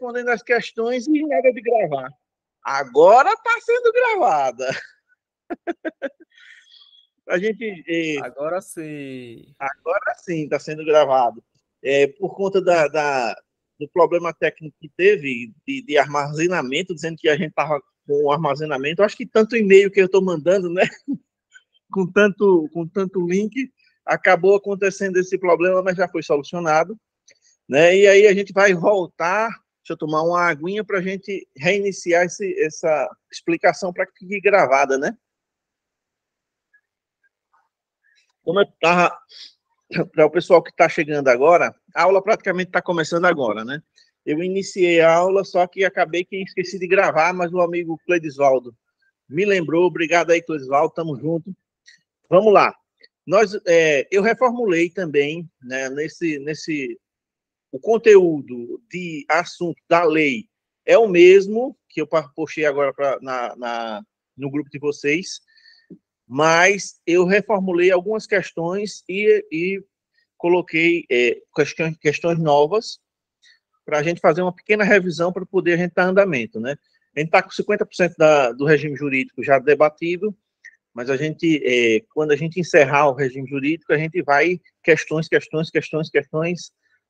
respondendo as questões e nada de gravar. Agora está sendo gravada. A gente, Agora sim. agora sim está sendo gravado. Por conta do problema técnico que teve de armazenamento, dizendo que a gente estava com armazenamento. Acho que tanto e-mail que eu estou mandando, né? Com tanto link, acabou acontecendo esse problema, mas já foi solucionado, né? E aí a gente vai voltar. Deixa eu tomar uma aguinha para a gente reiniciar essa explicação para que fique gravada, né? Como eu estava, para o pessoal que está chegando agora, a aula praticamente está começando agora, né? Eu iniciei a aula, só que acabei que esqueci de gravar, mas o amigo Cledisvaldo me lembrou. Obrigado aí, Cledisvaldo, estamos juntos. Vamos lá. Eu reformulei também, né, o conteúdo de assunto da lei é o mesmo que eu postei agora no grupo de vocês, mas eu reformulei algumas questões e coloquei questões novas para a gente fazer uma pequena revisão para poder a gente estar em andamento, né? A gente está com 50% do regime jurídico já debatido, mas quando a gente encerrar o regime jurídico, a gente vai questões,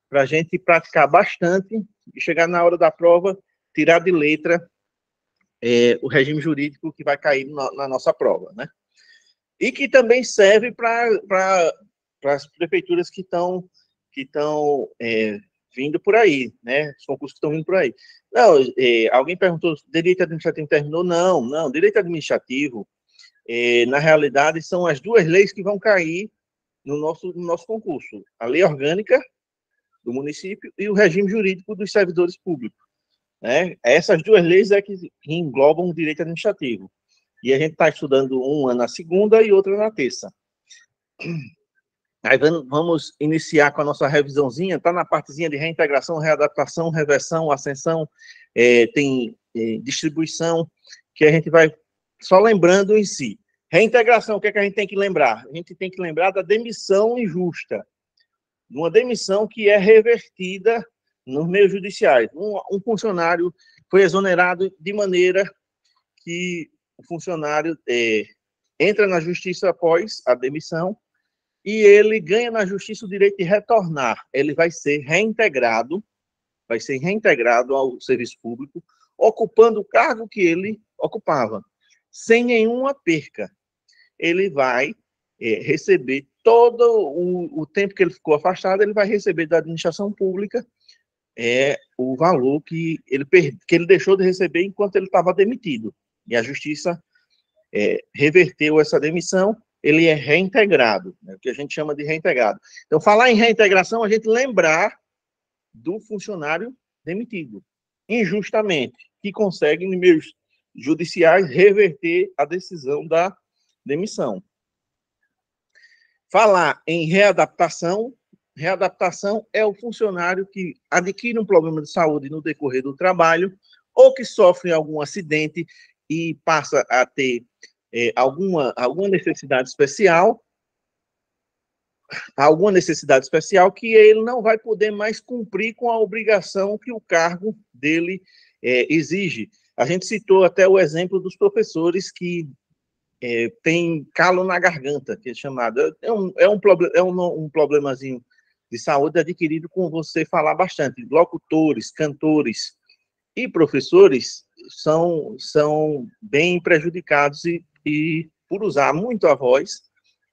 para a gente praticar bastante e chegar na hora da prova, tirar de letra o regime jurídico que vai cair na nossa prova, né? E que também serve para as prefeituras que estão vindo por aí, né? Os concursos que estão vindo por aí. Não, alguém perguntou, direito administrativo terminou? Não, direito administrativo, na realidade, são as duas leis que vão cair no nosso concurso. A lei orgânica do município e o regime jurídico dos servidores públicos, né? Essas duas leis é que englobam o direito administrativo. E a gente está estudando uma na segunda e outra na terça. Aí vamos iniciar com a nossa revisãozinha. Está na partezinha de reintegração, readaptação, reversão, ascensão, tem distribuição, que a gente vai só lembrando em si. Reintegração, o que é que a gente tem que lembrar? A gente tem que lembrar da demissão injusta. Uma demissão que é revertida nos meios judiciais. Um funcionário foi exonerado de maneira que o funcionário entra na justiça após a demissão e ele ganha na justiça o direito de retornar. Ele vai ser reintegrado ao serviço público, ocupando o cargo que ele ocupava, sem nenhuma perca. Ele vai receber todo o tempo que ele ficou afastado, ele vai receber da administração pública o valor que ele deixou de receber enquanto ele estava demitido. E a justiça reverteu essa demissão, ele é reintegrado, né, o que a gente chama de reintegrado. Então, falar em reintegração, a gente lembrar do funcionário demitido, injustamente, que consegue, em meios judiciais, reverter a decisão da demissão. Falar em readaptação é o funcionário que adquire um problema de saúde no decorrer do trabalho ou que sofre algum acidente e passa a ter alguma necessidade especial que ele não vai poder mais cumprir com a obrigação que o cargo dele exige. A gente citou até o exemplo dos professores que tem calo na garganta, que é chamado. Um problemazinho de saúde adquirido com você falar bastante. Locutores, cantores e professores são bem prejudicados e, por usar muito a voz,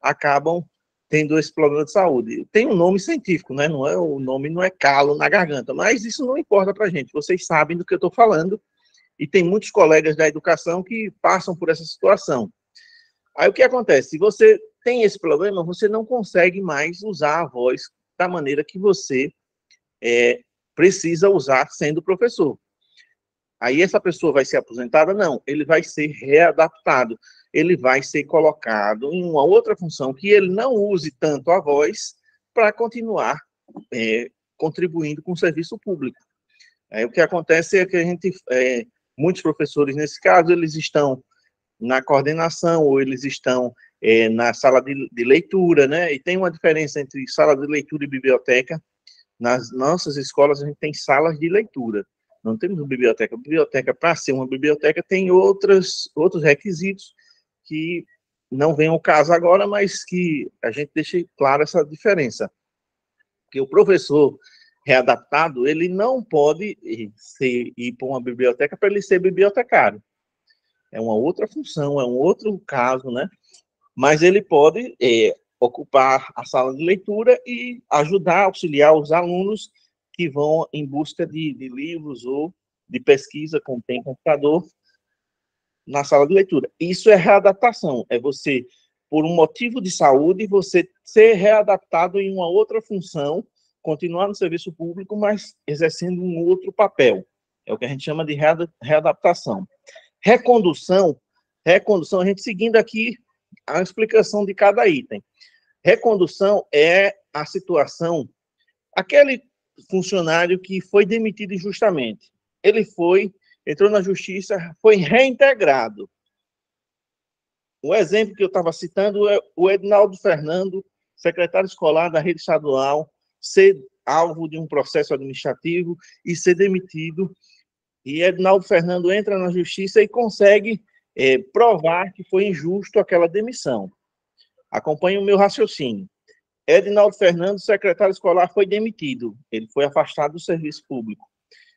acabam tendo esse problema de saúde. Tem um nome científico, né? O nome não é calo na garganta, mas isso não importa para a gente. Vocês sabem do que eu estou falando e tem muitos colegas da educação que passam por essa situação. Aí o que acontece? Se você tem esse problema, você não consegue mais usar a voz da maneira que você precisa usar sendo professor. Aí essa pessoa vai ser aposentada? Não, ele vai ser readaptado. Ele vai ser colocado em uma outra função que ele não use tanto a voz para continuar contribuindo com o serviço público. Aí o que acontece é que muitos professores, nesse caso, eles estão na coordenação ou eles estão na sala de leitura, né? E tem uma diferença entre sala de leitura e biblioteca. Nas nossas escolas, a gente tem salas de leitura. Não temos uma biblioteca. A biblioteca, para ser uma biblioteca, tem outros requisitos que não vem ao caso agora, mas que a gente deixa claro essa diferença. Porque o professor readaptado, ele não pode ir para uma biblioteca para ele ser bibliotecário. É uma outra função, é um outro caso, né? Mas ele pode ocupar a sala de leitura e ajudar, auxiliar os alunos que vão em busca de livros ou de pesquisa, como tem computador, na sala de leitura. Isso é readaptação, é você, por um motivo de saúde, você ser readaptado em uma outra função, continuar no serviço público, mas exercendo um outro papel. É o que a gente chama de readaptação. Recondução, a gente seguindo aqui a explicação de cada item. Recondução é a situação, aquele funcionário que foi demitido injustamente. Ele entrou na justiça, foi reintegrado. O exemplo que eu estava citando é o Edinaldo Fernando, secretário escolar da rede estadual, ser alvo de um processo administrativo e ser demitido. E Edinaldo Fernando entra na justiça e consegue provar que foi injusto aquela demissão. Acompanhe o meu raciocínio. Edinaldo Fernando, secretário escolar, foi demitido. Ele foi afastado do serviço público.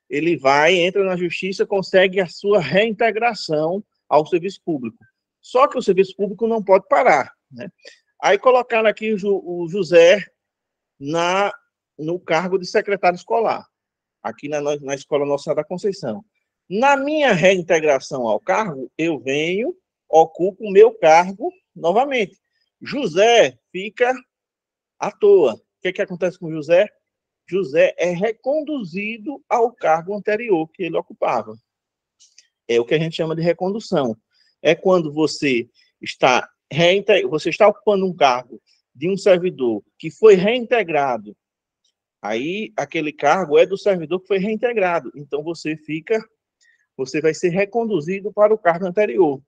Ele entra na justiça, consegue a sua reintegração ao serviço público. Só que o serviço público não pode parar, né? Aí colocaram aqui o José no cargo de secretário escolar, aqui na Escola Nossa Senhora da Conceição. Na minha reintegração ao cargo, eu ocupo o meu cargo novamente. José fica à toa. O que acontece com José? José é reconduzido ao cargo anterior que ele ocupava. É o que a gente chama de recondução. É quando você está ocupando um cargo de um servidor que foi reintegrado. Aí, aquele cargo é do servidor que foi reintegrado. Então, você vai ser reconduzido para o cargo anterior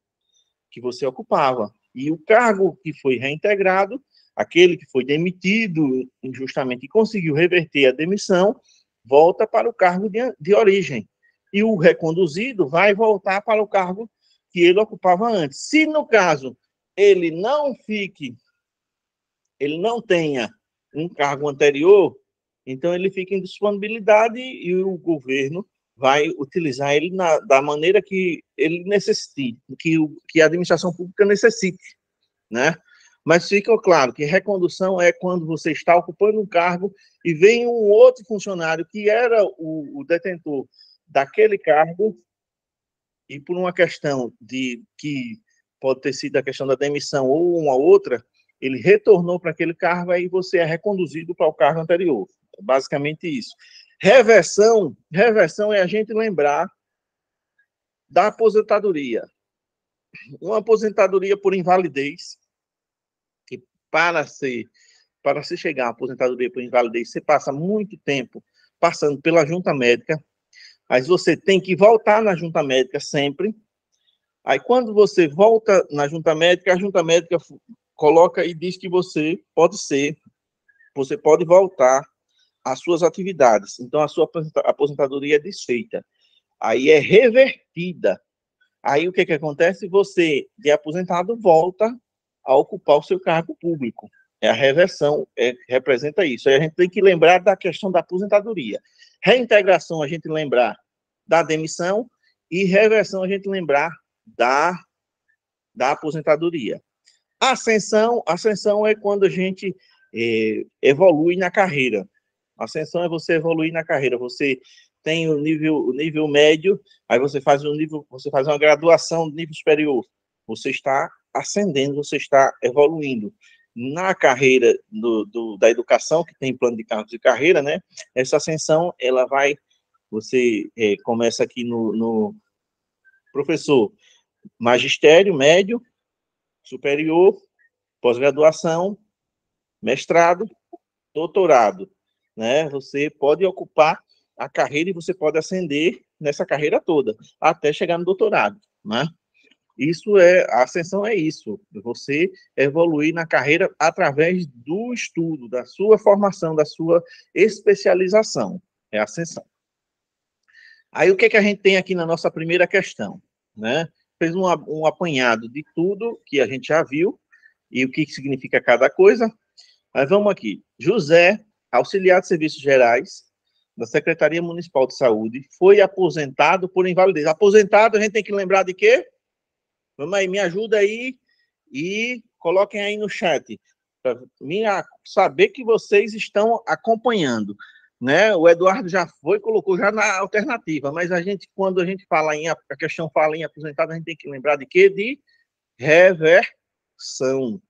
que você ocupava. E o cargo que foi reintegrado, aquele que foi demitido injustamente e conseguiu reverter a demissão, volta para o cargo de origem. E o reconduzido vai voltar para o cargo que ele ocupava antes. Se, no caso, ele não tenha um cargo anterior, então ele fica em disponibilidade e o governo vai utilizar ele da maneira que ele necessite, que a administração pública necessite, né? Mas fica claro que recondução é quando você está ocupando um cargo e vem um outro funcionário que era o detentor daquele cargo e por uma questão que pode ter sido a questão da demissão ou uma outra, ele retornou para aquele cargo, aí você é reconduzido para o cargo anterior. É basicamente isso. Reversão é a gente lembrar da aposentadoria. Uma aposentadoria por invalidez, que para se chegar à aposentadoria por invalidez, você passa muito tempo passando pela junta médica, aí você tem que voltar na junta médica sempre. Aí quando você volta na junta médica, a junta médica coloca e diz que você pode voltar às suas atividades. Então, a sua aposentadoria é desfeita. Aí é revertida. Aí o que acontece? Você, de aposentado, volta a ocupar o seu cargo público. É a reversão, representa isso. Aí a gente tem que lembrar da questão da aposentadoria. Reintegração, a gente lembrar da demissão, e reversão, a gente lembrar da aposentadoria. Ascensão é quando a gente evolui na carreira. Ascensão é você evoluir na carreira. Você tem o nível médio, aí você faz uma graduação de nível superior. Você está ascendendo, você está evoluindo. Na carreira da educação, que tem plano de carreira, né? Essa ascensão, você começa aqui no professor magistério, médio, superior, pós-graduação, mestrado, doutorado, né? Você pode ocupar a carreira e você pode ascender nessa carreira toda, até chegar no doutorado, né? A ascensão é isso, você evoluir na carreira através do estudo, da sua formação, da sua especialização, é a ascensão. Aí, o que que a gente tem aqui na nossa primeira questão, né? Fez um apanhado de tudo que a gente já viu e o que significa cada coisa. Mas vamos aqui. José, auxiliar de serviços gerais da Secretaria Municipal de Saúde, foi aposentado por invalidez. Aposentado, a gente tem que lembrar de quê? Vamos aí, me ajuda aí e coloquem aí no chat, para mim saber que vocês estão acompanhando, né? O Eduardo já foi, colocou já na alternativa, mas a gente, quando a gente fala a questão fala em aposentado, a gente tem que lembrar de quê? De reversão.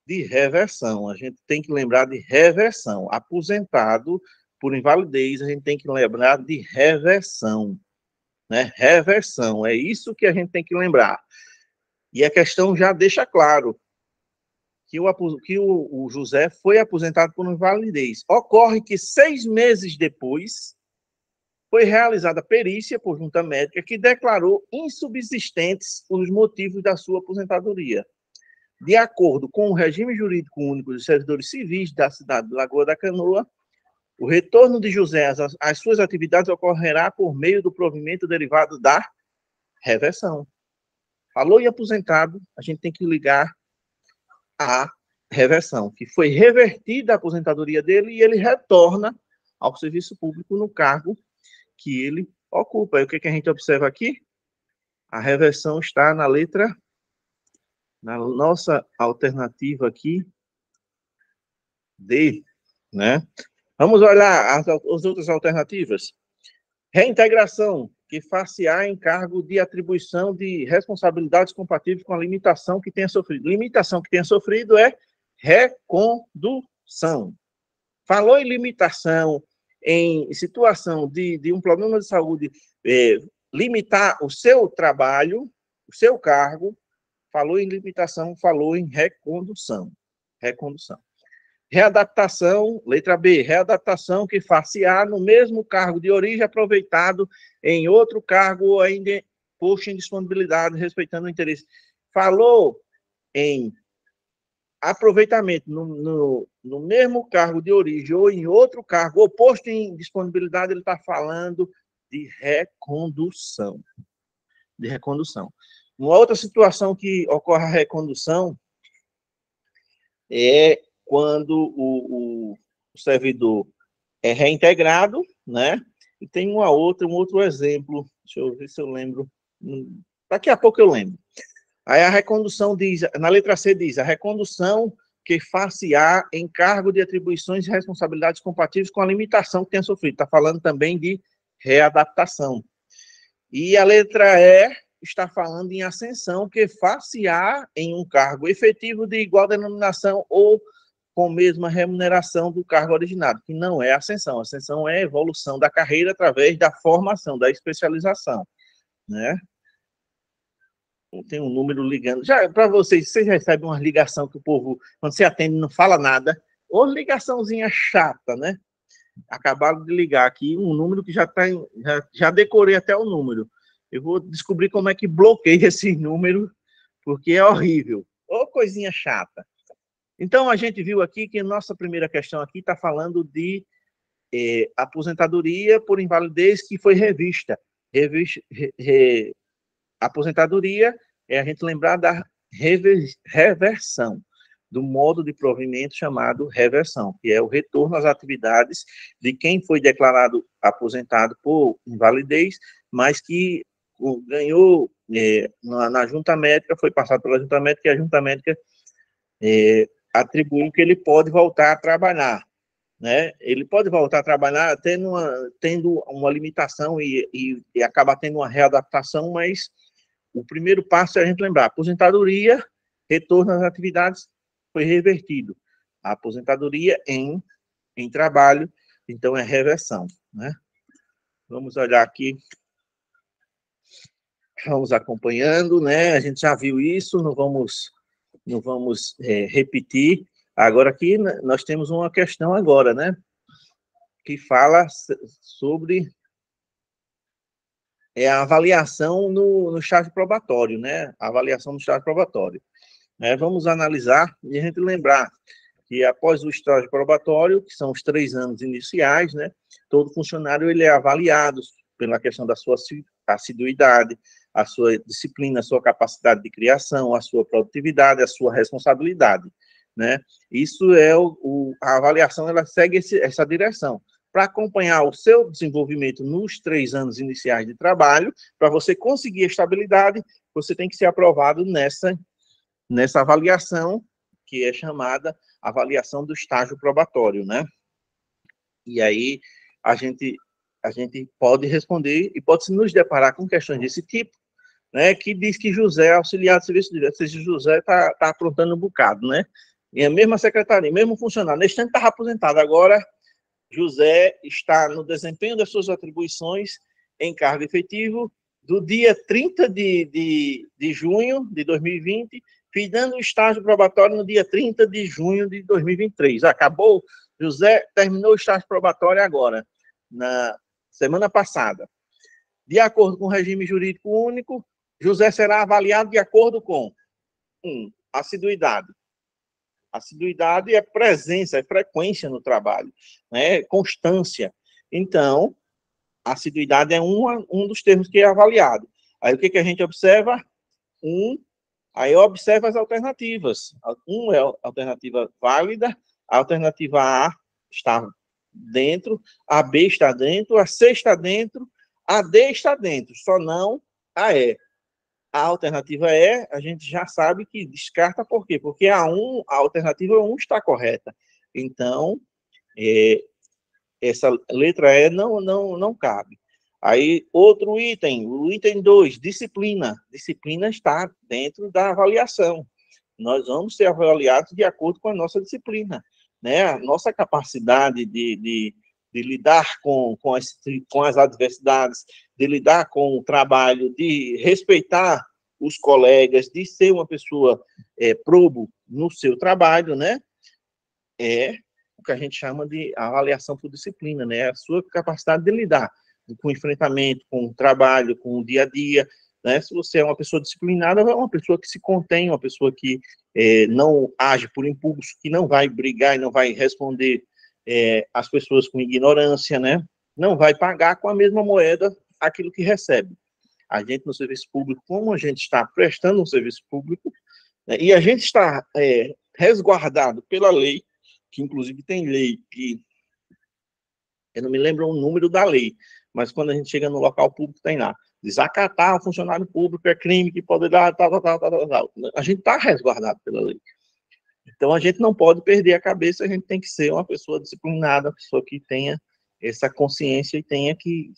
De reversão, a gente tem que lembrar de reversão. Aposentado por invalidez, a gente tem que lembrar de reversão, né? Reversão, é isso que a gente tem que lembrar. E a questão já deixa claro que o José foi aposentado por invalidez. Ocorre que 6 meses depois foi realizada a perícia por junta médica que declarou insubsistentes os motivos da sua aposentadoria. De acordo com o regime jurídico único dos servidores civis da cidade de Lagoa da Canoa, o retorno de José às suas atividades ocorrerá por meio do provimento derivado da reversão. Falou em aposentado, a gente tem que ligar a reversão, que foi revertida a aposentadoria dele e ele retorna ao serviço público no cargo que ele ocupa. E o que a gente observa aqui? A reversão está na letra, na nossa alternativa aqui, D, né? Vamos olhar as outras alternativas. Reintegração, que far-se-á em cargo de atribuição de responsabilidades compatíveis com a limitação que tenha sofrido. Limitação que tenha sofrido é recondução. Falou em limitação, em situação de um problema de saúde, limitar o seu trabalho, o seu cargo, falou em limitação, falou em recondução. Recondução. Readaptação, letra B, readaptação que far-se-á no mesmo cargo de origem aproveitado em outro cargo ou ainda posto em disponibilidade, respeitando o interesse. Falou em aproveitamento no mesmo cargo de origem ou em outro cargo ou posto em disponibilidade, ele está falando de recondução. De recondução. Uma outra situação que ocorre a recondução é quando o servidor é reintegrado, né? E tem um outro exemplo, deixa eu ver se eu lembro, daqui a pouco eu lembro. Aí a recondução diz, na letra C diz, a recondução que far-se-á em cargo de atribuições e responsabilidades compatíveis com a limitação que tenha sofrido. Está falando também de readaptação. E a letra E está falando em ascensão que far-se-á em um cargo efetivo de igual denominação ou com mesma remuneração do cargo originário, que não é ascensão. Ascensão é evolução da carreira através da formação, da especialização, né? Tem um número ligando. Já para vocês recebem uma ligação que o povo, quando você atende, não fala nada, ou ligaçãozinha chata, né? Acabaram de ligar aqui um número que já decorei até o número. Eu vou descobrir como é que bloqueia esse número, porque é horrível. Ou coisinha chata. Então, a gente viu aqui que a nossa primeira questão aqui está falando de aposentadoria por invalidez que foi revista. Aposentadoria é a gente lembrar da reversão, do modo de provimento chamado reversão, que é o retorno às atividades de quem foi declarado aposentado por invalidez, mas que ganhou na junta médica, foi passado pela junta médica, e a junta médica atribuiu que ele pode voltar a trabalhar, né? Ele pode voltar a trabalhar tendo uma limitação e acaba tendo uma readaptação, mas o primeiro passo é a gente lembrar, aposentadoria, retorno às atividades, foi revertido. A aposentadoria em trabalho, então é reversão, né? Vamos olhar aqui, vamos acompanhando, né? A gente já viu isso, não vamos repetir. Agora aqui nós temos uma questão agora, né? Que fala sobre a avaliação no estágio probatório, né? A avaliação no estágio probatório. Vamos analisar e a gente lembrar que após o estágio probatório, que são os 3 anos iniciais, né? Todo funcionário ele é avaliado pela questão da sua assiduidade, a sua disciplina, a sua capacidade de criação, a sua produtividade, a sua responsabilidade, né? Isso é a avaliação, ela segue essa direção, para acompanhar o seu desenvolvimento nos 3 anos iniciais de trabalho. Para você conseguir estabilidade, você tem que ser aprovado nessa avaliação, que é chamada avaliação do estágio probatório, né? E aí a gente pode responder e pode se nos deparar com questões desse tipo, né, que diz que José é auxiliar de serviço direto, ou seja, José está aprontando um bocado, né? E a mesma secretaria, mesmo funcionário, neste ano estava aposentado, agora José está no desempenho das suas atribuições em cargo efetivo do dia 30 de junho de 2020, findando o estágio probatório no dia 30 de junho de 2023. Acabou, José terminou o estágio probatório agora, na semana passada. De acordo com o regime jurídico único, José será avaliado de acordo com assiduidade. Assiduidade é presença, é frequência no trabalho, né? Constância. Então, assiduidade é um dos termos que é avaliado. Aí o que a gente observa? Aí observa as alternativas. É a alternativa válida, a alternativa A está dentro, a B está dentro, a C está dentro, a D está dentro, só não a E. A alternativa E, a gente já sabe que descarta, por quê? Porque a alternativa 1 está correta. Então, essa letra E não cabe. Aí, outro item, o item 2, disciplina. Disciplina está dentro da avaliação. Nós vamos ser avaliados de acordo com a nossa disciplina, né? A nossa capacidade de lidar com as adversidades, de lidar com o trabalho, de respeitar os colegas, de ser uma pessoa probo no seu trabalho, né? É o que a gente chama de avaliação por disciplina, né? A sua capacidade de lidar com o enfrentamento, com o trabalho, com o dia a dia, né? Se você é uma pessoa disciplinada, é uma pessoa que se contém, uma pessoa que não age por impulso, que não vai brigar e não vai responder às pessoas com ignorância, né? Não vai pagar com a mesma moeda aquilo que recebe. A gente no serviço público, como a gente está prestando um serviço público, né, e a gente está resguardado pela lei, que inclusive tem lei que eu não me lembro o número da lei, mas quando a gente chega no local público tem lá, desacatar o funcionário público é crime que pode dar tal. A gente está resguardado pela lei. Então a gente não pode perder a cabeça, a gente tem que ser uma pessoa disciplinada, uma pessoa que tenha essa consciência e tenha que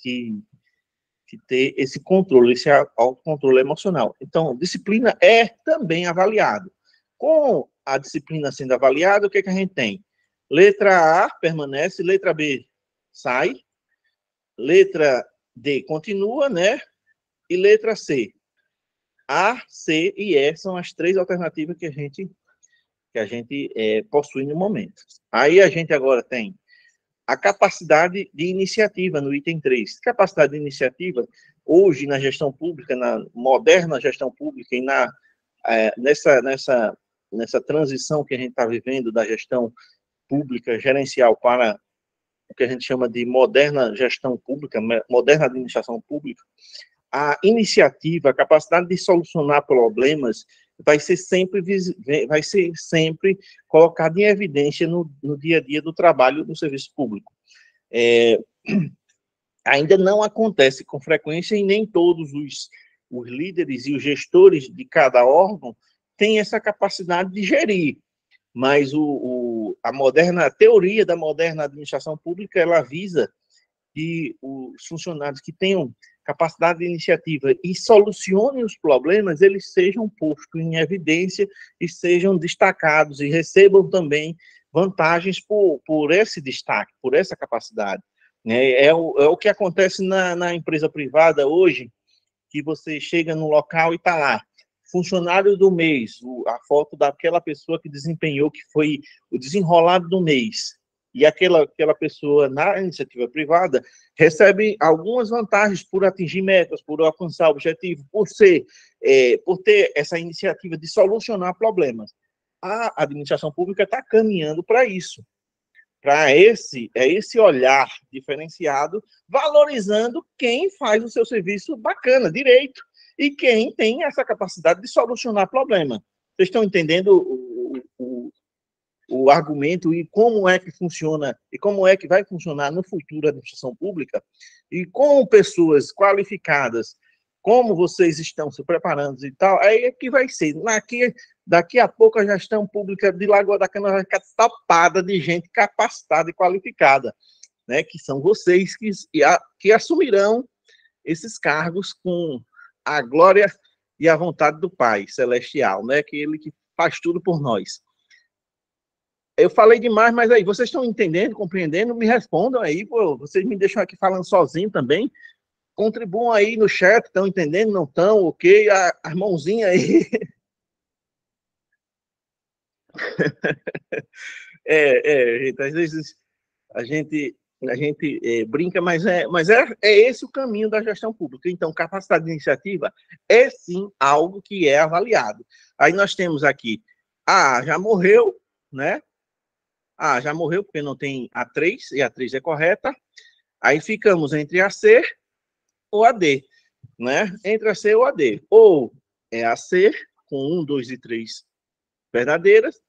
ter esse controle, esse autocontrole emocional. Então, disciplina é também avaliado. Com a disciplina sendo avaliada, o que a gente tem? Letra A permanece, letra B sai, letra D continua, né? E letra C. A, C e E são as 3 alternativas que a gente possui no momento. Aí a gente agora tem a capacidade de iniciativa no item 3. Capacidade de iniciativa, hoje na gestão pública, na moderna gestão pública e nessa transição que a gente está vivendo da gestão pública gerencial para o que a gente chama de moderna gestão pública, moderna administração pública, a iniciativa, a capacidade de solucionar problemas vai ser sempre colocada em evidência no dia a dia do trabalho do serviço público. Ainda não acontece com frequência e nem todos os líderes e os gestores de cada órgão têm essa capacidade de gerir, mas a teoria da moderna administração pública, ela visa que os funcionários que tenham capacidade de iniciativa e solucionem os problemas, eles sejam postos em evidência e sejam destacados e recebam também vantagens por esse destaque, por essa capacidade. É o que acontece na empresa privada hoje, que você chega no local e está lá, funcionário do mês, a foto daquela pessoa que desempenhou, que foi o desenrolado do mês, e aquela pessoa na iniciativa privada recebe algumas vantagens por atingir metas, por alcançar objetivo, por ter essa iniciativa de solucionar problemas. A administração pública está caminhando para isso, esse olhar diferenciado, valorizando quem faz o seu serviço bacana, direito, e quem tem essa capacidade de solucionar problema. Vocês estão entendendo o argumento e como é que funciona, e como é que vai funcionar no futuro a administração pública, e com pessoas qualificadas, como vocês estão se preparando e tal, aí é que vai ser. Daqui a pouco a gestão pública de Lagoa da Canoa vai ficar tapada de gente capacitada e qualificada, né? Que são vocês que assumirão esses cargos com a glória e a vontade do Pai Celestial, né? Que ele que faz tudo por nós. Eu falei demais, mas aí, vocês estão entendendo, compreendendo? Me respondam aí, pô, vocês me deixam aqui falando sozinho também. Contribuam aí no chat, estão entendendo, não estão? Ok? As mãozinhas aí. Gente, às vezes a gente brinca, mas é esse o caminho da gestão pública. Então, capacidade de iniciativa é sim algo que é avaliado. Aí nós temos aqui, já morreu, né? Já morreu porque não tem a 3, e a 3 é correta. Aí ficamos entre a C ou a D, né? Entre a C ou a D. Ou é a C, com 1, 2 e 3 verdadeiras,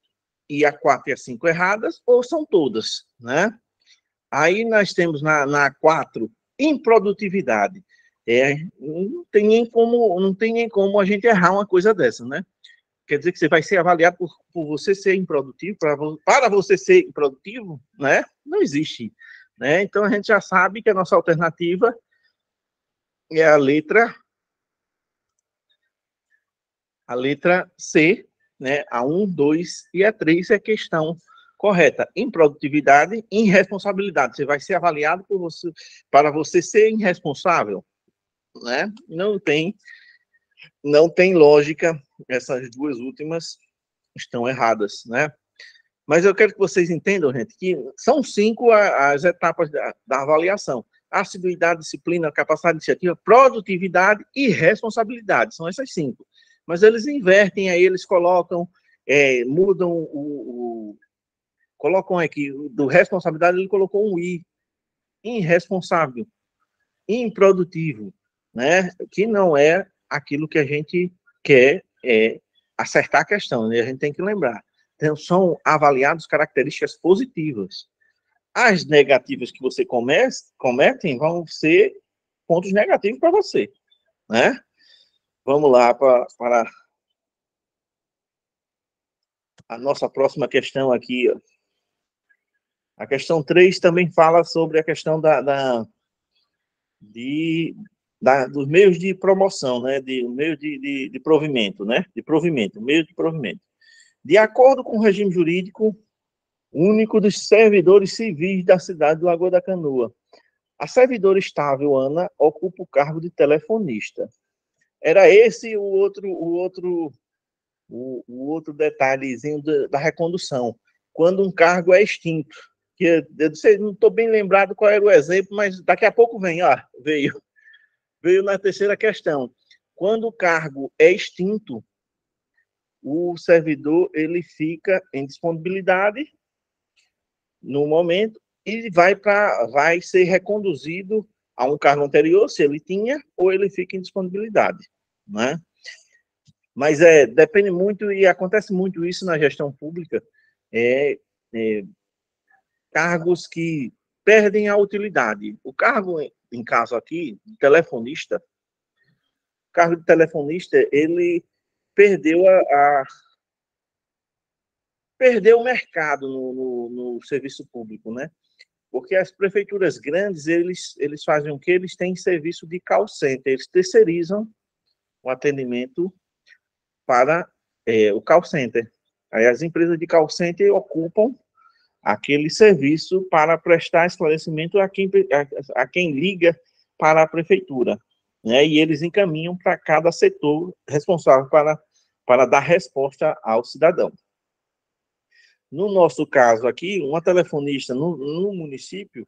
e a 4 e a 5 erradas, ou são todas, né? Aí nós temos na 4, improdutividade. Não tem nem como a gente errar uma coisa dessa, né? Quer dizer que você vai ser avaliado por você ser improdutivo, para você ser improdutivo, né? Não existe, né? Então a gente já sabe que a nossa alternativa é a letra C, né? A 1, 2 e a 3 é a questão correta. Improdutividade e irresponsabilidade. Você vai ser avaliado para você ser irresponsável, né? Não tem lógica. Essas duas últimas estão erradas, né? Mas eu quero que vocês entendam, gente, que são 5 as etapas da avaliação: assiduidade, disciplina, capacidade iniciativa, produtividade e responsabilidade. São essas 5. Mas eles invertem, aí eles colocam, mudam colocam aqui, do responsabilidade ele colocou um I, irresponsável, improdutivo, né? Que não é aquilo que a gente quer acertar a questão, né? A gente tem que lembrar. Então, são avaliadas características positivas. As negativas que você cometem vão ser pontos negativos para você, né? Vamos lá para a nossa próxima questão aqui. Ó. A questão 3 também fala sobre a questão dos meios de promoção, né? Meio de provimento, né? Meio de provimento. De acordo com o regime jurídico único dos servidores civis da cidade do Lagoa da Canoa, a servidora estável, Ana, ocupa o cargo de telefonista. Era esse o outro detalhezinho da recondução, quando um cargo é extinto. Que eu não estou bem lembrado qual era o exemplo, mas daqui a pouco veio na terceira questão. Quando o cargo é extinto, o servidor ele fica em disponibilidade no momento e vai ser reconduzido a um cargo anterior, se ele tinha, ou ele fica em disponibilidade, né? Mas depende muito, e acontece muito isso na gestão pública, cargos que perdem a utilidade. O cargo, em caso aqui, de telefonista, o cargo de telefonista, ele perdeu perdeu o mercado no serviço público, né? Porque as prefeituras grandes, eles fazem o quê? Eles têm serviço de call center, eles terceirizam o atendimento para o call center. Aí as empresas de call center ocupam aquele serviço para prestar esclarecimento a quem liga para a prefeitura, né? E eles encaminham para cada setor responsável para dar resposta ao cidadão. No nosso caso aqui, uma telefonista no município,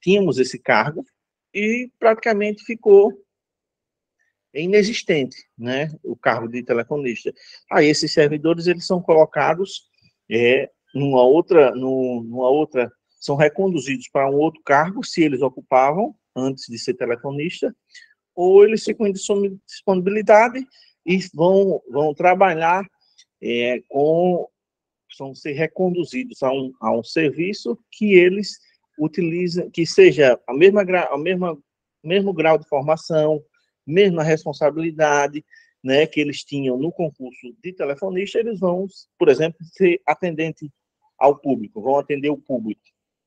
tínhamos esse cargo e praticamente ficou inexistente, né, o cargo de telefonista. Aí esses servidores, eles são colocados numa outra, são reconduzidos para um outro cargo, se eles ocupavam antes de ser telefonista, ou eles ficam em disponibilidade e vão trabalhar vão ser reconduzidos a um serviço que eles utilizam, que seja mesmo grau de formação, mesma responsabilidade, né, que eles tinham no concurso de telefonista, eles vão, por exemplo, ser atendente ao público, vão atender o público.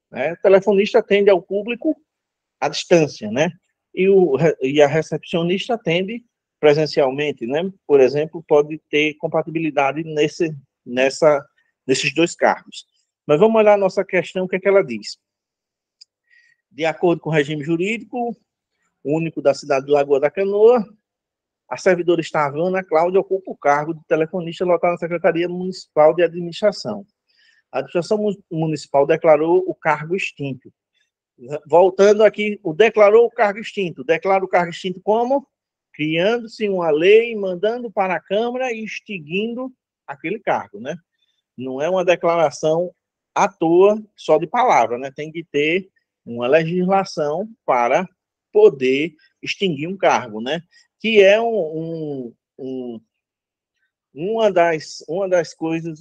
Né? O telefonista atende ao público à distância, né? E a recepcionista atende presencialmente, né? Por exemplo, pode ter compatibilidade nesses dois cargos. Mas vamos olhar a nossa questão, o que é que ela diz. De acordo com o regime jurídico único da cidade de Lagoa da Canoa, a servidora Ana Cláudia ocupa o cargo de telefonista lotado na Secretaria Municipal de Administração. A administração municipal declarou o cargo extinto. Voltando aqui, declarou o cargo extinto. Declara o cargo extinto como? Criando-se uma lei, mandando para a Câmara e extinguindo aquele cargo, né? Não é uma declaração à toa, só de palavra, né? Tem que ter uma legislação para poder extinguir um cargo, né? Que é uma das coisas,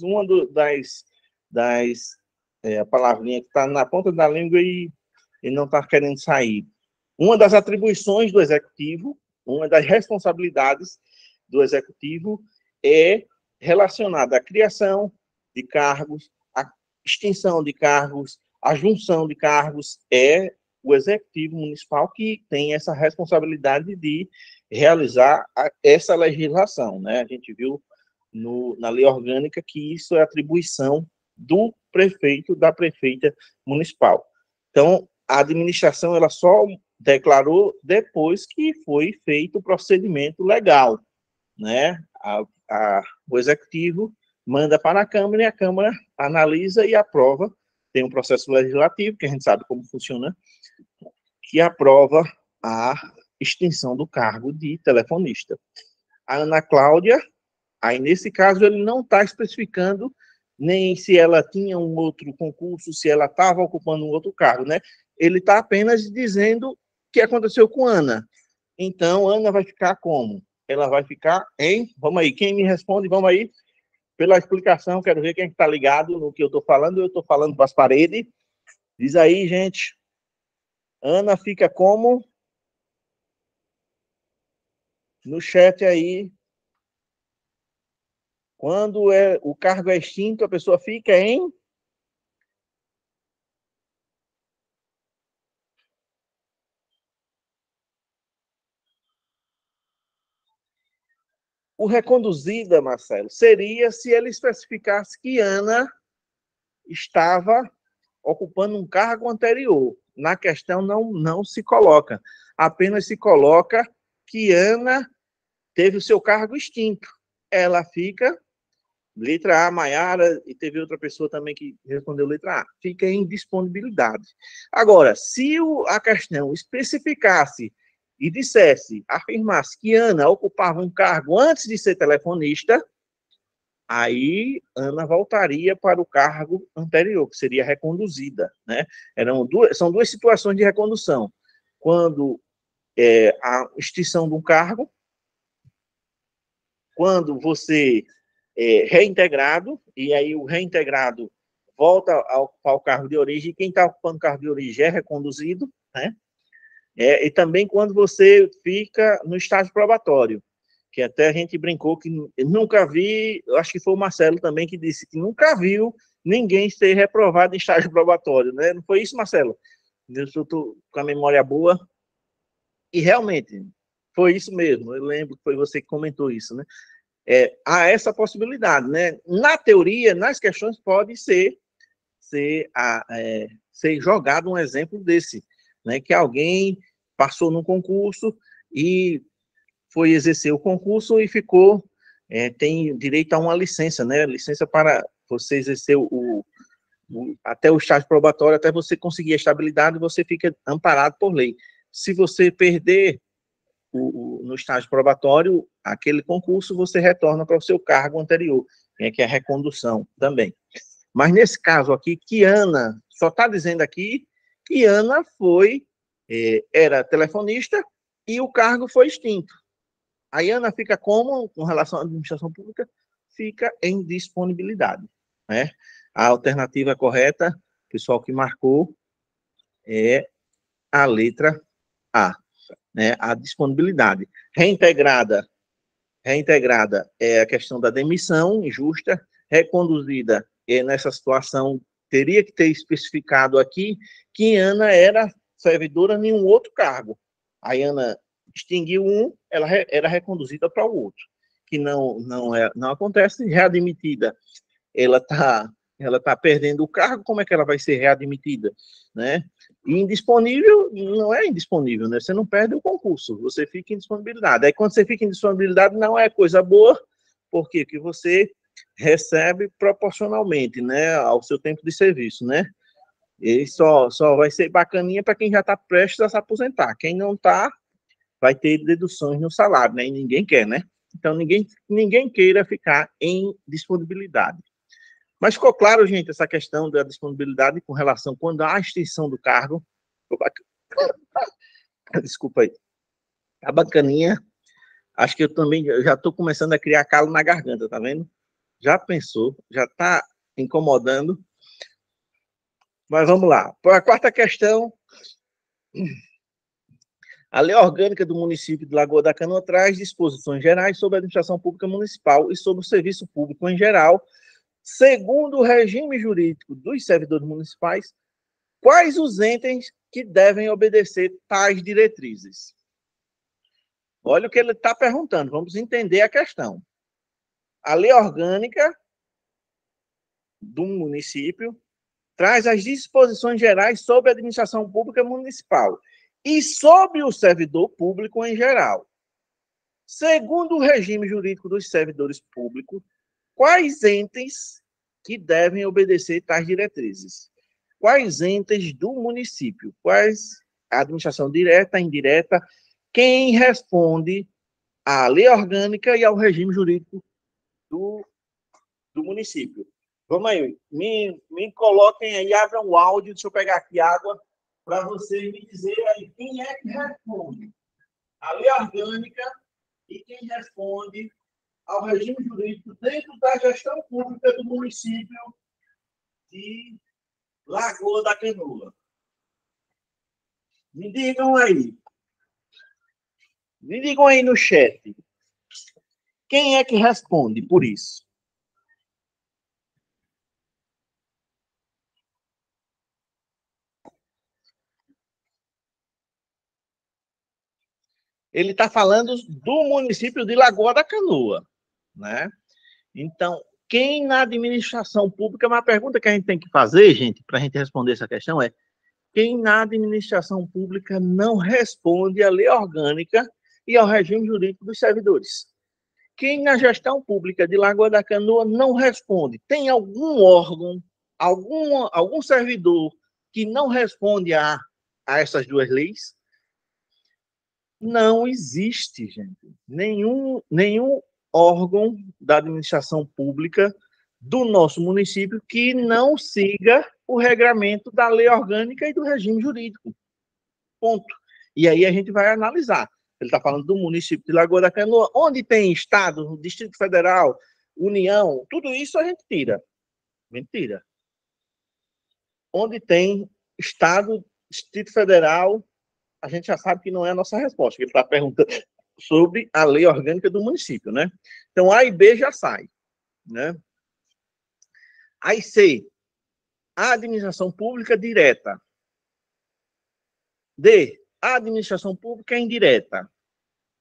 a palavrinha que está na ponta da língua e não está querendo sair. Uma das atribuições do executivo, uma das responsabilidades do executivo é relacionada à criação de cargos, à extinção de cargos, à junção de cargos. É o executivo municipal que tem essa responsabilidade de realizar essa legislação, né? A gente viu na lei orgânica que isso é atribuição do prefeito, da prefeita municipal. Então, a administração ela só declarou depois que foi feito o procedimento legal, né? O executivo manda para a Câmara e a Câmara analisa e aprova. Tem um processo legislativo, que a gente sabe como funciona, que aprova a extinção do cargo de telefonista. A Ana Cláudia, aí nesse caso ele não está especificando nem se ela tinha um outro concurso, se ela estava ocupando um outro cargo, né? Ele está apenas dizendo o que aconteceu com Ana. Então, Ana vai ficar como? Ela vai ficar em... Vamos aí, quem me responde? Vamos aí, pela explicação, quero ver quem está ligado no que eu estou falando para as paredes. Diz aí, gente. Ana fica como? No chat aí. Quando o cargo é extinto, a pessoa fica em... O reconduzida, Marcelo, seria se ele especificasse que Ana estava ocupando um cargo anterior. Na questão não se coloca. Apenas se coloca que Ana teve o seu cargo extinto. Ela fica, letra A, Maiara, e teve outra pessoa também que respondeu letra A, fica em disponibilidade. Agora, se a questão especificasse e afirmasse que Ana ocupava um cargo antes de ser telefonista, aí Ana voltaria para o cargo anterior, que seria reconduzida, né? São duas situações de recondução. Quando a extinção de um cargo, quando você é reintegrado, e aí o reintegrado volta a ocupar o cargo de origem, e quem está ocupando o cargo de origem é reconduzido, né? E também quando você fica no estágio probatório, que até a gente brincou que nunca vi, acho que foi o Marcelo também que disse que nunca viu ninguém ser reprovado em estágio probatório, né? Não foi isso, Marcelo? Eu estou com a memória boa. E realmente, foi isso mesmo. Eu lembro que foi você que comentou isso, né? Há essa possibilidade, né? Na teoria, nas questões, pode ser jogado um exemplo desse, né? Que alguém passou num concurso e foi exercer o concurso e tem direito a uma licença, né? Licença para você exercer até o estágio probatório, até você conseguir a estabilidade, você fica amparado por lei. Se você perder no estágio probatório, aquele concurso, você retorna para o seu cargo anterior, que é a recondução também. Mas nesse caso aqui, Kiana, só está dizendo aqui que Ana era telefonista e o cargo foi extinto. A Ana fica como, com relação à administração pública, fica em disponibilidade, né? A alternativa correta, pessoal que marcou, é a letra A, né? A disponibilidade. Reintegrada é a questão da demissão injusta. Reconduzida, nessa situação, teria que ter especificado aqui que Ana era servidora em um outro cargo. A Ana extinguiu ela era reconduzida para o outro, que não acontece. Readmitida, ela tá perdendo o cargo, como é que ela vai ser readmitida, né? E indisponível, não é indisponível, né? Você não perde o concurso, você fica em disponibilidade. Aí, quando você fica em disponibilidade, não é coisa boa, porque que você recebe proporcionalmente, né, ao seu tempo de serviço, né? E só vai ser bacaninha para quem já está prestes a se aposentar. Quem não está, vai ter deduções no salário, né? E ninguém quer, né? Então, ninguém queira ficar em disponibilidade. Mas ficou claro, gente, essa questão da disponibilidade com relação quando há a extinção do cargo. Desculpa aí. A bacaninha. Acho que eu já estou começando a criar calo na garganta, tá vendo? Já pensou? Já está incomodando? Mas vamos lá. Para a quarta questão, a Lei Orgânica do Município de Lagoa da Canoa traz disposições gerais sobre a administração pública municipal e sobre o serviço público em geral, segundo o regime jurídico dos servidores municipais. Quais os entes que devem obedecer tais diretrizes? Olha o que ele está perguntando, vamos entender a questão. A Lei Orgânica do Município traz as disposições gerais sobre a administração pública municipal e sobre o servidor público em geral. Segundo o regime jurídico dos servidores públicos, quais entes que devem obedecer tais diretrizes? Quais entes do município? Quais a administração direta, indireta? Quem responde à lei orgânica e ao regime jurídico do município? Vamos aí, me coloquem aí, abram o áudio, deixa eu pegar aqui água, para vocês me dizerem aí quem é que responde à lei orgânica e quem responde ao regime jurídico dentro da gestão pública do município de Lagoa da Canoa. Me digam aí no chat, quem é que responde por isso? Ele está falando do município de Lagoa da Canoa, né? Então, quem na administração pública, uma pergunta que a gente tem que fazer, gente, para a gente responder essa questão é, quem na administração pública não responde à lei orgânica e ao regime jurídico dos servidores? Quem na gestão pública de Lagoa da Canoa não responde? Tem algum órgão, algum servidor que não responde a essas duas leis? Não existe, gente, nenhum órgão da administração pública do nosso município que não siga o regramento da lei orgânica e do regime jurídico. Ponto. E aí a gente vai analisar. Ele está falando do município de Lagoa da Canoa, onde tem Estado, Distrito Federal, União, tudo isso a gente tira. Mentira. Onde tem Estado, Distrito Federal, a gente já sabe que não é a nossa resposta, que ele está perguntando sobre a lei orgânica do município, né? Então, A e B já sai, né? Aí, C, a administração pública direta. D, a administração pública indireta.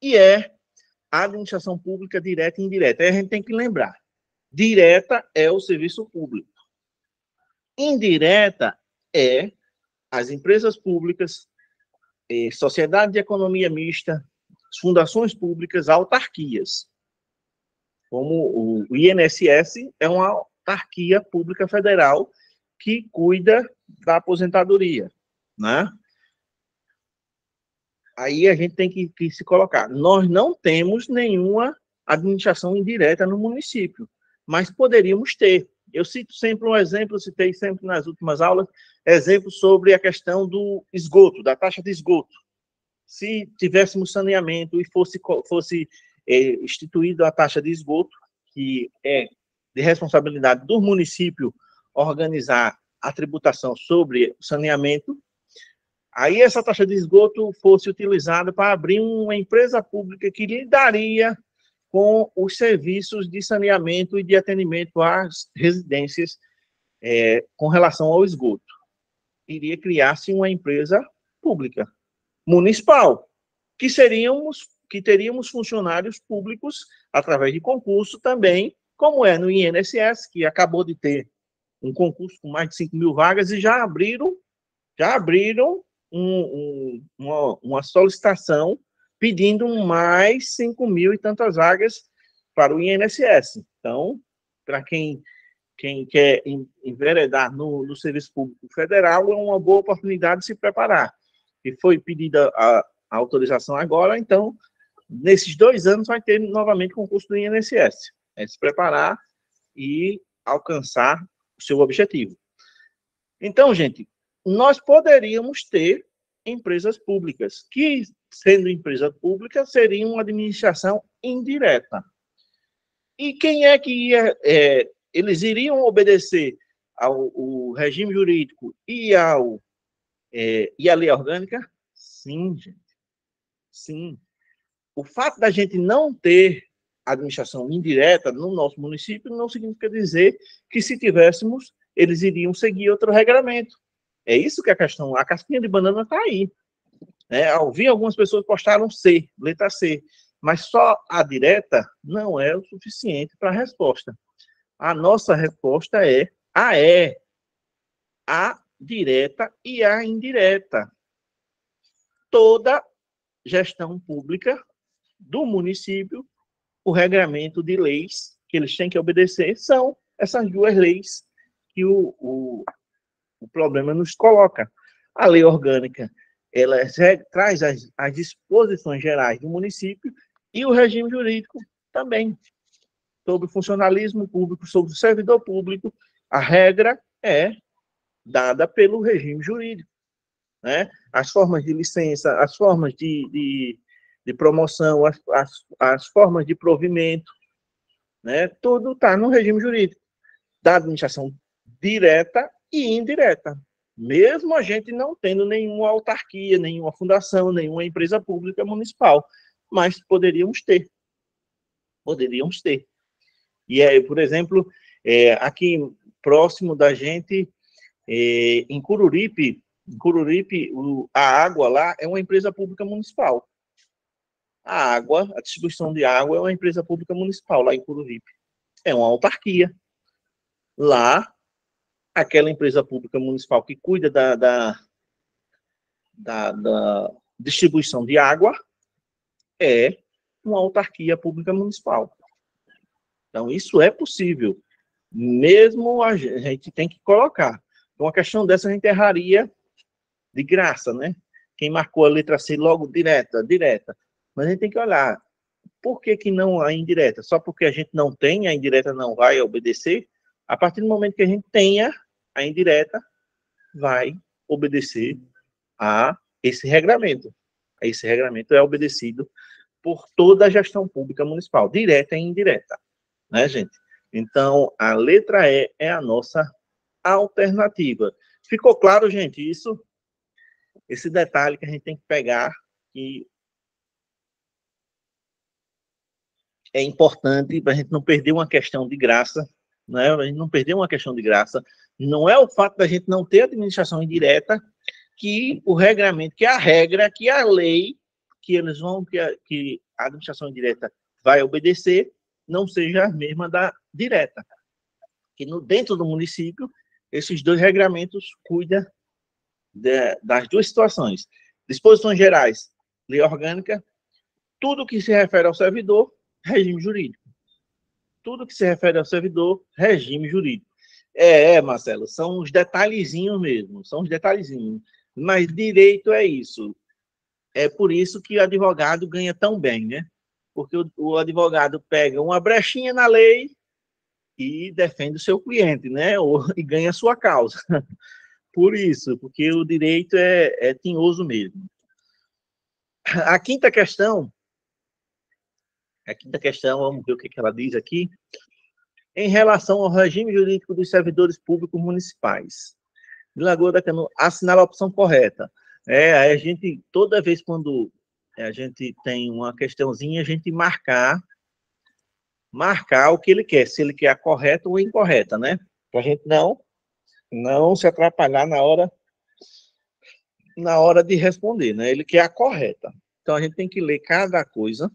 E E, a administração pública direta e indireta. Aí a gente tem que lembrar, direta é o serviço público. Indireta é as empresas públicas, sociedade de economia mista, fundações públicas, autarquias. Como o INSS é uma autarquia pública federal que cuida da aposentadoria, né? Aí a gente tem que se colocar. Nós não temos nenhuma administração indireta no município, mas poderíamos ter. Eu cito sempre um exemplo, citei sempre nas últimas aulas, exemplo sobre a questão do esgoto, da taxa de esgoto. Se tivéssemos saneamento e fosse instituída a taxa de esgoto, que é de responsabilidade do município organizar a tributação sobre saneamento, aí essa taxa de esgoto fosse utilizada para abrir uma empresa pública que lidaria com os serviços de saneamento e de atendimento às residências com relação ao esgoto. Iria criar-se uma empresa pública, municipal, que teríamos funcionários públicos através de concurso também, como é no INSS, que acabou de ter um concurso com mais de 5 mil vagas e já abriram uma solicitação pedindo mais 5 mil e tantas vagas para o INSS. Então, para quem quer enveredar no Serviço Público Federal, é uma boa oportunidade de se preparar. E foi pedida a autorização agora, então, nesses 2 anos vai ter novamente concurso do INSS. É se preparar e alcançar o seu objetivo. Então, gente, nós poderíamos ter empresas públicas, que, sendo empresa pública, seria uma administração indireta. E quem é que ia... eles iriam obedecer ao regime jurídico e à lei orgânica? Sim, gente. Sim. O fato da gente não ter administração indireta no nosso município não significa dizer que, se tivéssemos, eles iriam seguir outro regramento. É isso que é a questão. A casquinha de banana está aí. Eu vi algumas pessoas postaram C, letra C, mas só a direta não é o suficiente para a resposta. A nossa resposta é a direta e a indireta. Toda gestão pública do município, o regramento de leis que eles têm que obedecer são essas 2 leis que o problema nos coloca. A lei orgânica, ela traz as disposições gerais do município e o regime jurídico também. Sobre o funcionalismo público, sobre o servidor público, a regra é dada pelo regime jurídico. Né? As formas de licença, as formas de promoção, as formas de provimento, né? Tudo está no regime jurídico da administração direta e indireta. Mesmo a gente não tendo nenhuma autarquia, nenhuma fundação, nenhuma empresa pública municipal, mas poderíamos ter. Poderíamos ter. E aí, por exemplo, aqui próximo da gente, em Coruripe, a água lá é uma empresa pública municipal. A distribuição de água é uma empresa pública municipal lá em Coruripe. É uma autarquia. Lá, aquela empresa pública municipal que cuida da distribuição de água é uma autarquia pública municipal. Então, isso é possível. Mesmo a gente tem que colocar. Uma questão dessa a gente erraria de graça, né? Quem marcou a letra C logo direta. Mas a gente tem que olhar, por que não a indireta? Só porque a gente não tem, a indireta não vai obedecer? A partir do momento que a gente tenha, a indireta vai obedecer a esse regramento. Esse regramento é obedecido por toda a gestão pública municipal, direta e indireta, né, gente? Então, a letra E é a nossa alternativa. Ficou claro, gente, isso? Esse detalhe que a gente tem que pegar, que é importante para a gente não perder uma questão de graça, né? A gente não perder uma questão de graça. Não é o fato da gente não ter administração indireta que o regramento, que a regra, que a lei, que a administração indireta vai obedecer, não seja a mesma da direta. Que dentro do município, esses 2 regramentos cuidam das 2 situações. Disposições gerais, lei orgânica, tudo que se refere ao servidor, regime jurídico. Tudo que se refere ao servidor, regime jurídico. Marcelo, são os detalhezinhos mesmo, são os detalhezinhos. Mas direito é isso. É por isso que o advogado ganha tão bem, né? Porque o advogado pega uma brechinha na lei e defende o seu cliente, né? E ganha a sua causa. Por isso, porque o direito é tinhoso mesmo. A quinta questão, vamos ver o que ela diz aqui, em relação ao regime jurídico dos servidores públicos municipais. De Lagoa da Canoa, assinala a opção correta. Aí a gente, toda vez quando a gente tem uma questãozinha, a gente marcar o que ele quer, se ele quer a correta ou a incorreta, né? Para a gente não se atrapalhar na hora de responder, né? Ele quer a correta. Então a gente tem que ler cada coisa.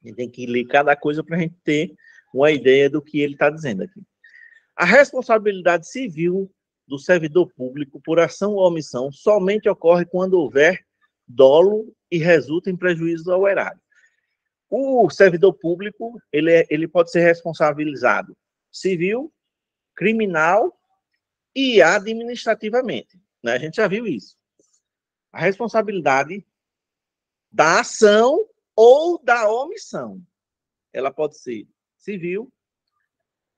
A gente tem que ler cada coisa para a gente ter uma ideia do que ele está dizendo aqui. A responsabilidade civil do servidor público por ação ou omissão somente ocorre quando houver dolo e resulta em prejuízo ao erário. O servidor público, ele pode ser responsabilizado civil, criminal e administrativamente, né? A gente já viu isso. A responsabilidade da ação ou da omissão, ela pode ser civil,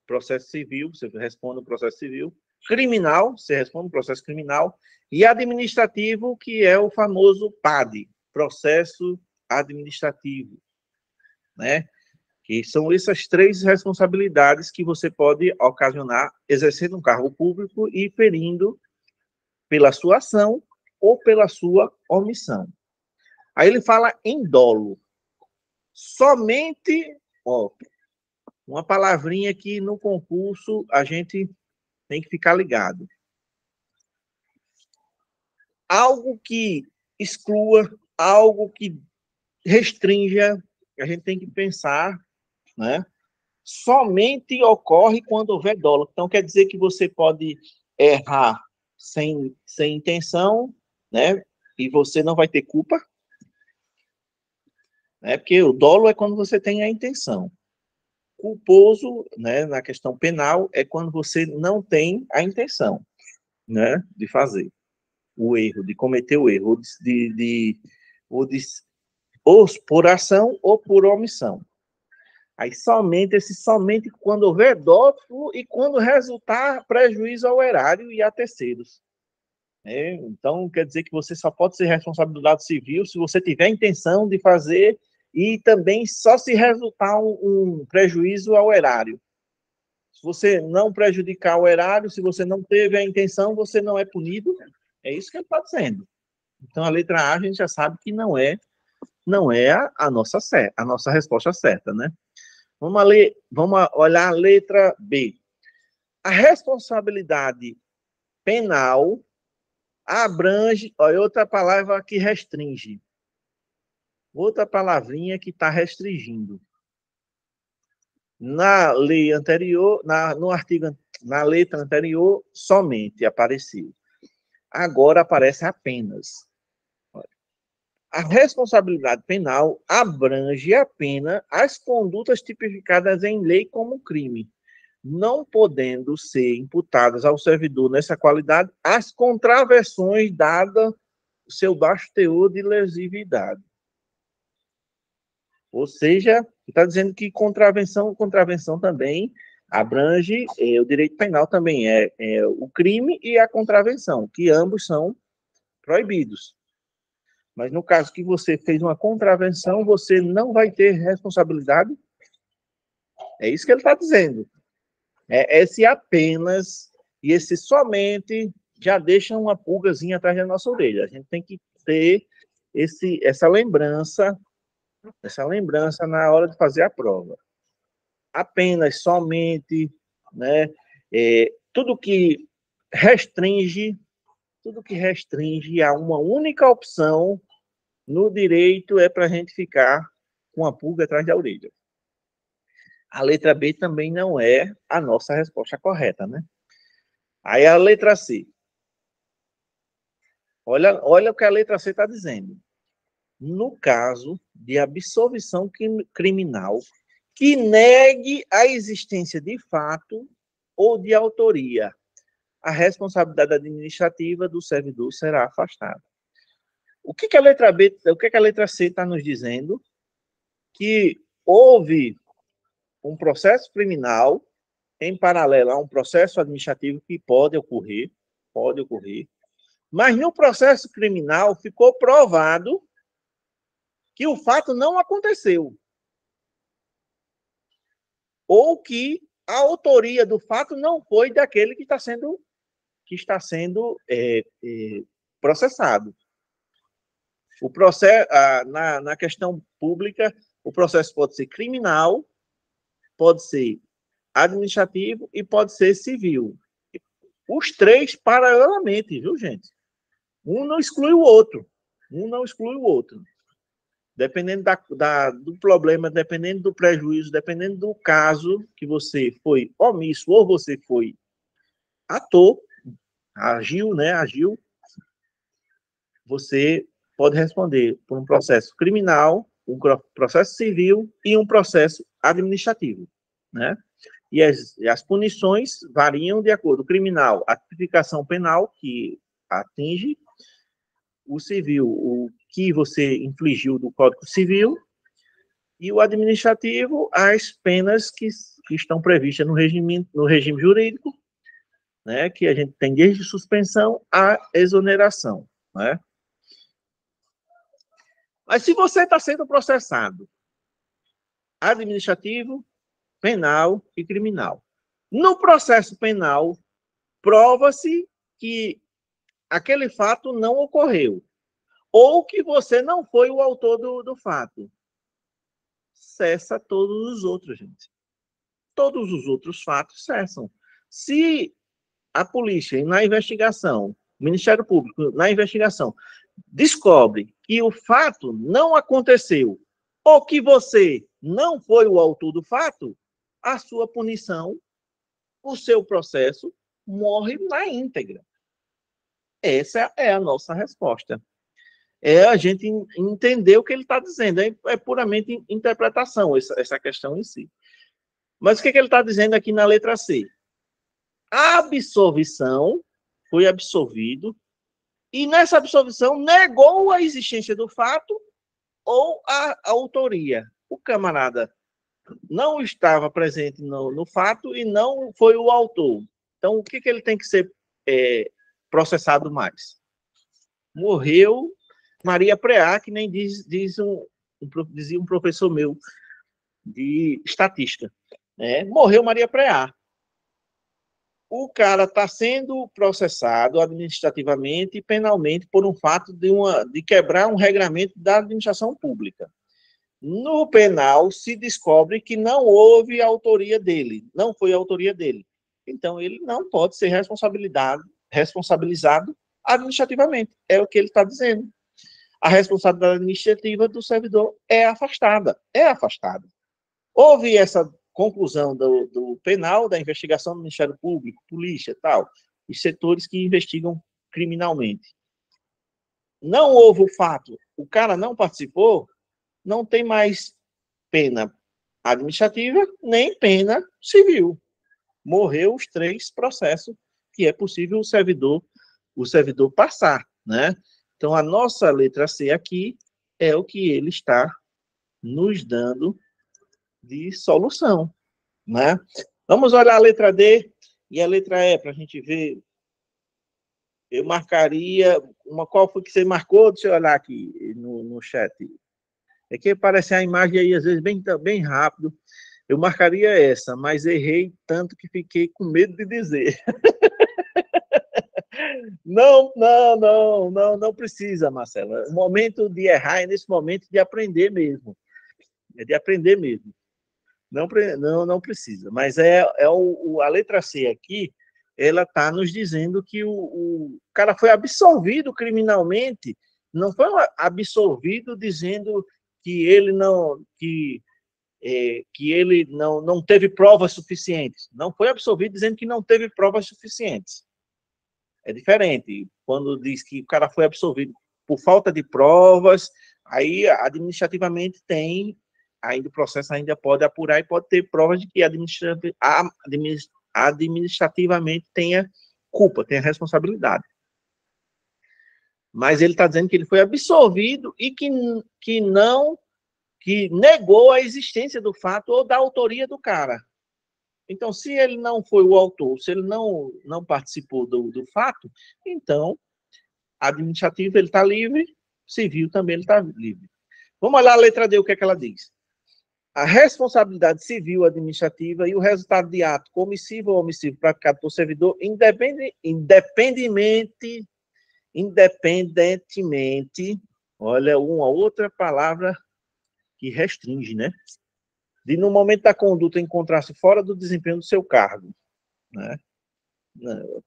processo civil, você responde o processo civil, criminal, você responde o processo criminal, e administrativo, que é o famoso PAD, processo administrativo, né? Que são essas três responsabilidades que você pode ocasionar exercendo um cargo público e ferindo pela sua ação ou pela sua omissão. Aí ele fala em dolo. Somente, uma palavrinha que no concurso a gente tem que ficar ligado. Algo que exclua, algo que restrinja, a gente tem que pensar, né? Somente ocorre quando houver dolo. Então, quer dizer que você pode errar sem intenção, né? E você não vai ter culpa, né? Porque o dolo é quando você tem a intenção. Culposo, né, na questão penal, é quando você não tem a intenção, né, de fazer o erro, de cometer o erro, ou por ação ou por omissão. Aí somente quando houver dolo e quando resultar prejuízo ao erário e a terceiros. Então, quer dizer que você só pode ser responsabilidade civil se você tiver a intenção de fazer e também só se resultar um prejuízo ao erário. Se você não prejudicar o erário, se você não teve a intenção, você não é punido. É isso que ele está dizendo. Então, a letra A a gente já sabe que não é a nossa resposta certa, né? Vamos olhar a letra B. A responsabilidade penal abrange, olha, outra palavra que restringe. Outra palavrinha que está restringindo. Na lei anterior, na letra anterior, somente apareceu. Agora aparece apenas. A responsabilidade penal abrange apenas as condutas tipificadas em lei como crime, não podendo ser imputadas ao servidor nessa qualidade as contravenções dadas o seu baixo teor de lesividade. Ou seja, está dizendo que contravenção também abrange o direito penal também, é o crime e a contravenção, que ambos são proibidos. Mas no caso que você fez uma contravenção, você não vai ter responsabilidade. É isso que ele está dizendo. Esse apenas e esse somente já deixa uma pulgazinha atrás da nossa orelha. A gente tem que ter essa lembrança na hora de fazer a prova. Apenas, somente, né? Tudo que restringe a uma única opção no direito é para a gente ficar com a pulga atrás da orelha. A letra B também não é a nossa resposta correta, né? Aí a letra C. Olha o que a letra C está dizendo. No caso de absolvição criminal que negue a existência de fato ou de autoria, a responsabilidade administrativa do servidor será afastada. O que a letra C está nos dizendo? Que houve um processo criminal em paralelo a um processo administrativo que pode ocorrer, mas no processo criminal ficou provado que o fato não aconteceu, ou que a autoria do fato não foi daquele que está sendo processado. O processo, na questão pública, o processo pode ser criminal, pode ser administrativo e pode ser civil. Os três paralelamente, viu, gente? Um não exclui o outro. Dependendo do problema, dependendo do prejuízo, dependendo do caso que você foi omisso ou você foi ator, agiu, você pode responder por um processo criminal, um processo civil e um processo administrativo, né? E as punições variam de acordo. O criminal, a tipificação penal que atinge, o civil, o que você infligiu do Código Civil, e o administrativo, as penas que estão previstas no regime jurídico, né, que a gente tem desde suspensão a exoneração, né? Mas se você está sendo processado administrativo, penal e criminal, no processo penal, prova-se que aquele fato não ocorreu, ou que você não foi o autor do fato. Cessa todos os outros, gente. Todos os outros fatos cessam. Se a polícia, na investigação, o Ministério Público, na investigação, descobre que o fato não aconteceu ou que você não foi o autor do fato, a sua punição, o seu processo, morre na íntegra. Essa é a nossa resposta. É a gente entender o que ele está dizendo. É puramente interpretação, essa questão em si. Mas o que ele está dizendo aqui na letra C? A absolvição, foi absolvido, e nessa absolvição negou a existência do fato ou a autoria. O camarada não estava presente no fato e não foi o autor. Então, o que ele tem que ser processado mais? Morreu Maria Preá, que nem dizia um professor meu de estatística. Morreu Maria Preá. O cara está sendo processado administrativamente e penalmente por um fato de quebrar um regramento da administração pública. No penal, se descobre que não houve autoria dele, não foi a autoria dele. Então, ele não pode ser responsabilizado administrativamente. É o que ele está dizendo. A responsabilidade administrativa do servidor é afastada. Houve essa conclusão do penal, da investigação do Ministério Público, polícia, tal, os setores que investigam criminalmente. Não houve o fato, o cara não participou, não tem mais pena administrativa, nem pena civil. Morreu os três processos que é possível o servidor passar, né? Então, a nossa letra C aqui é o que ele está nos dando de solução, né? Vamos olhar a letra D e a letra E para a gente ver. Eu marcaria qual foi que você marcou? Deixa eu olhar aqui no chat. É que aparece a imagem aí, às vezes, bem rápido. Eu marcaria essa, mas errei tanto que fiquei com medo de dizer. Não precisa, Marcela. O momento de errar é nesse momento de aprender mesmo. É de aprender mesmo. Não precisa. Mas a letra C aqui, ela está nos dizendo que o cara foi absolvido criminalmente, não foi absolvido dizendo que ele não teve provas suficientes. Não foi absolvido dizendo que não teve provas suficientes. É diferente. Quando diz que o cara foi absolvido por falta de provas, aí administrativamente ainda o processo ainda pode apurar e pode ter provas de que administrativamente tenha culpa, tenha responsabilidade. Mas ele está dizendo que ele foi absolvido e que que negou a existência do fato ou da autoria do cara. Então, se ele não foi o autor, se ele não participou do fato, então, administrativo ele está livre, civil também ele está livre. Vamos olhar a letra D, o que é que ela diz? A responsabilidade civil administrativa e o resultado de ato comissivo ou omissivo praticado por servidor, independentemente, olha, uma outra palavra que restringe, né? De, no momento da conduta, encontrar-se fora do desempenho do seu cargo, né?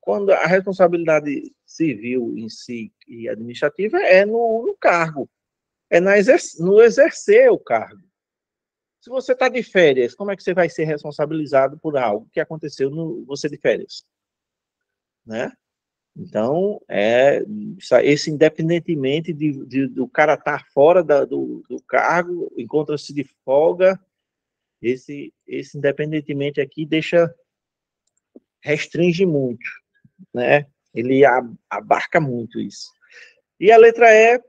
Quando a responsabilidade civil em si e administrativa é no cargo, é no exercer o cargo. Se você está de férias, como é que você vai ser responsabilizado por algo que aconteceu no você de férias? Né? Então, esse independentemente do cara estar fora do cargo, encontra-se de folga, esse independentemente aqui restringe muito, né? Ele abarca muito isso. E a letra E,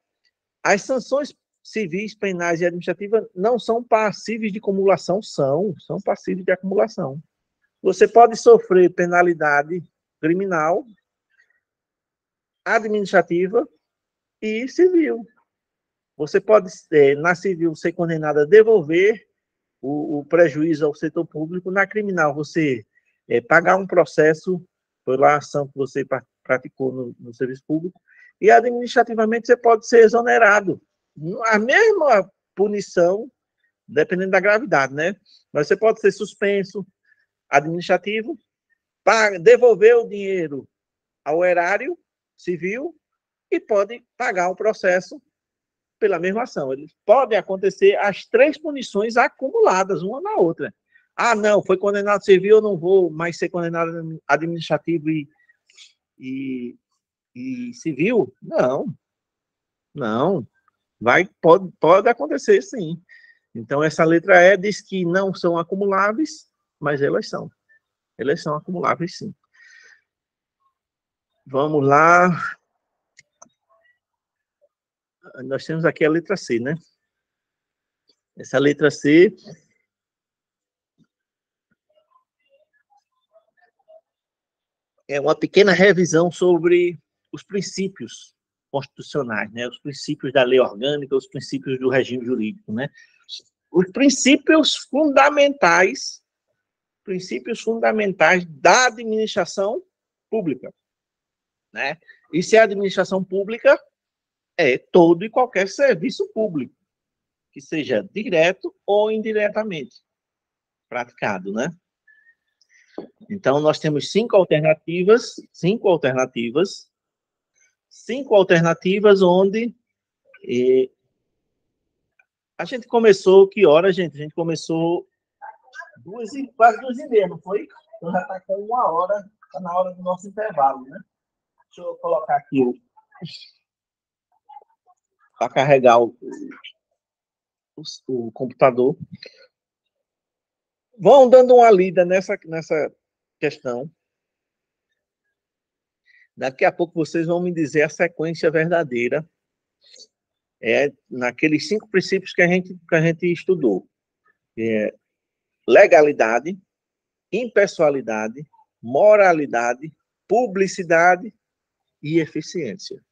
as sanções civis, penais e administrativas não são passíveis de acumulação, são passíveis de acumulação. Você pode sofrer penalidade criminal, administrativa e civil. Você pode, na civil, ser condenado a devolver o prejuízo ao setor público, na criminal, você pagar um processo pela ação que você praticou no serviço público, e administrativamente você pode ser exonerado. A mesma punição, dependendo da gravidade, né? Mas você pode ser suspenso administrativo, devolver o dinheiro ao erário civil e pode pagar um processo pela mesma ação. Eles podem acontecer as três punições acumuladas, uma na outra. Ah, não, foi condenado civil, eu não vou mais ser condenado administrativo e civil? Não. Pode acontecer, sim. Então, essa letra E diz que não são acumuláveis, mas elas são. Elas são acumuláveis, sim. Vamos lá. Nós temos aqui a letra C, né? Essa letra C é uma pequena revisão sobre os princípios constitucionais, né? Os princípios da lei orgânica, os princípios do regime jurídico, né? Os princípios fundamentais da administração pública, né? E se a administração pública é todo e qualquer serviço público, que seja direto ou indiretamente praticado, né? Então, nós temos cinco alternativas onde a gente começou, que hora, gente? A gente começou quase 2h30, não foi? Então já está com 1h, está na hora do nosso intervalo, né? Deixa eu colocar aqui para carregar o computador. Vão dando uma lida nessa questão. Daqui a pouco vocês vão me dizer a sequência verdadeira naqueles 5 princípios que a gente estudou. Legalidade, impessoalidade, moralidade, publicidade e eficiência,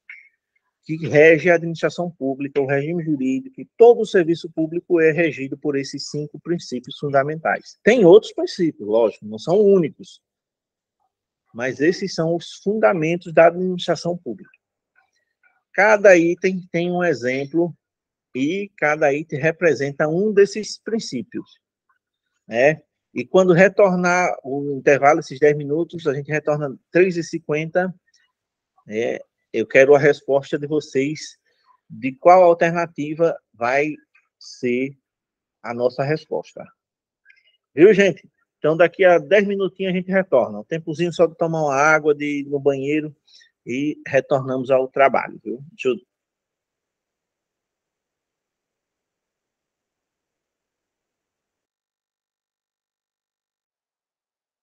que rege a administração pública, o regime jurídico, e todo o serviço público é regido por esses 5 princípios fundamentais. Tem outros princípios, lógico, não são únicos, mas esses são os fundamentos da administração pública. Cada item tem um exemplo e cada item representa um desses princípios, né? E quando retornar o intervalo, esses 10 minutos, a gente retorna 3h50, eu quero a resposta de vocês de qual alternativa vai ser a nossa resposta. Viu, gente? Então, daqui a 10 minutinhos a gente retorna. Um tempozinho só de tomar uma água, de ir no banheiro e retornamos ao trabalho, viu? Deixa eu